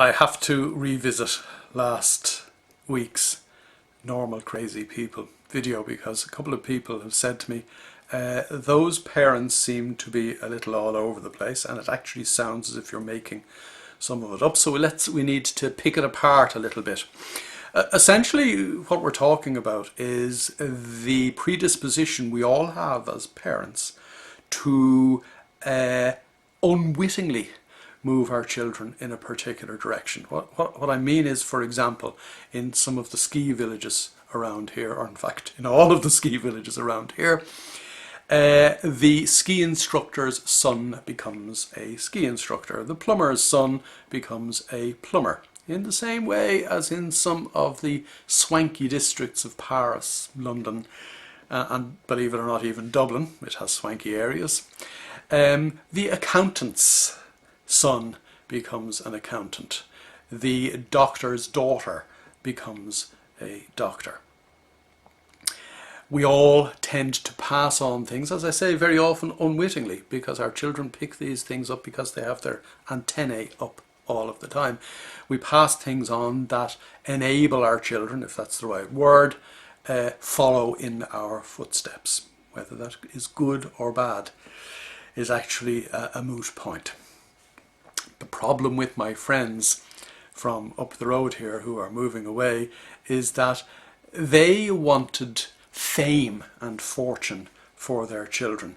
I have to revisit last week's Normal Crazy People video because a couple of people have said to me those parents seem to be a little all over the place, and it actually sounds as if you're making some of it up. So we need to pick it apart a little bit. Essentially what we're talking about is the predisposition we all have as parents to unwittingly move our children in a particular direction. What I mean is, for example, in some of the ski villages around here, or in fact in all of the ski villages around here, the ski instructor's son becomes a ski instructor. The plumber's son becomes a plumber. In the same way as in some of the swanky districts of Paris, London, and believe it or not, even Dublin, which has swanky areas, the accountant's son becomes an accountant. The doctor's daughter becomes a doctor. We all tend to pass on things, as I say, very often unwittingly, because our children pick these things up because they have their antennae up all of the time. We pass things on that enable our children, if that's the right word, follow in our footsteps. Whether that is good or bad is actually a moot point. The problem with my friends from up the road here who are moving away is that they wanted fame and fortune for their children,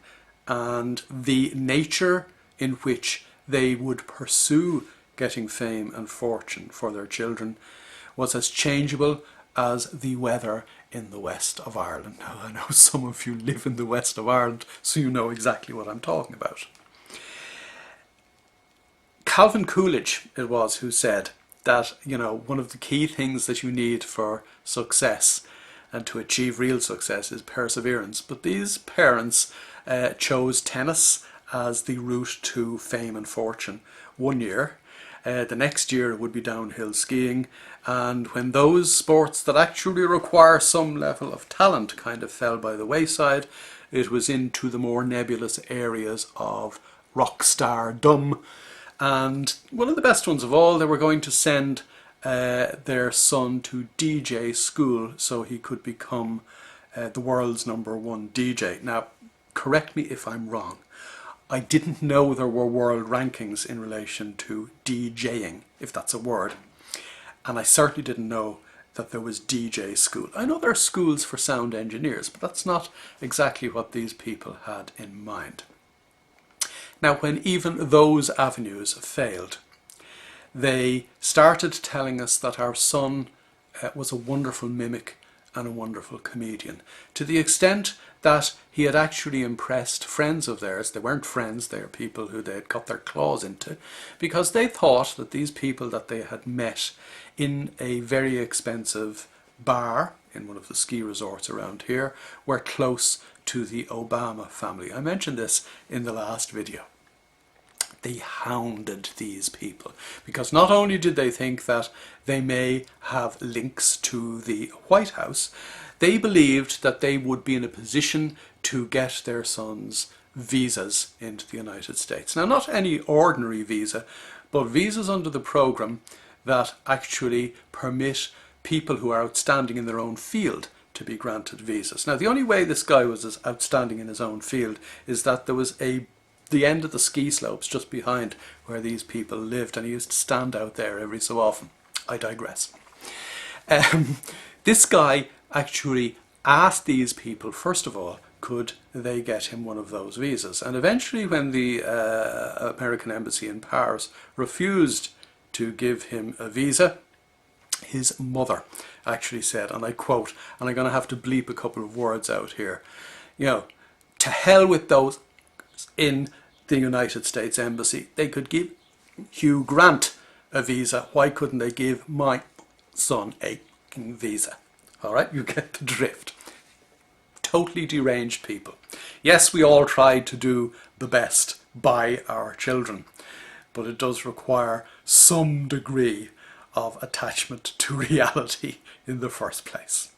and the nature in which they would pursue getting fame and fortune for their children was as changeable as the weather in the west of Ireland. Now, I know some of you live in the west of Ireland, so you know exactly what I'm talking about. Calvin Coolidge it was who said that, you know, one of the key things that you need for success and to achieve real success is perseverance. But these parents chose tennis as the route to fame and fortune one year. The next year it would be downhill skiing, and when those sports that actually require some level of talent kind of fell by the wayside, it was into the more nebulous areas of rock stardom. And one of the best ones of all, they were going to send their son to DJ school so he could become the world's #1 DJ. Now, correct me if I'm wrong. I didn't know there were world rankings in relation to DJing, if that's a word. And I certainly didn't know that there was DJ school. I know there are schools for sound engineers, but that's not exactly what these people had in mind. Now, when even those avenues failed, they started telling us that our son was a wonderful mimic and a wonderful comedian, to the extent that he had actually impressed friends of theirs. They weren't friends, they were people who they had got their claws into, because they thought that these people that they had met in a very expensive bar in one of the ski resorts around here were close to the Obama family. I mentioned this in the last video. They hounded these people because not only did they think that they may have links to the White House, they believed that they would be in a position to get their sons visas into the United States. Now, not any ordinary visa, but visas under the program that actually permit people who are outstanding in their own field to be granted visas. Now, the only way this guy was as outstanding in his own field is that there was the end of the ski slopes just behind where these people lived, and he used to stand out there every so often. I digress. This guy actually asked these people, first of all, could they get him one of those visas? And eventually, when the American embassy in Paris refused to give him a visa, his mother actually said, and I quote, and I'm going to have to bleep a couple of words out here, you know, to hell with those in the United States Embassy. They could give Hugh Grant a visa. Why couldn't they give my son a visa? All right, you get the drift. Totally deranged people. Yes, we all try to do the best by our children, but it does require some degree of attachment to reality in the first place.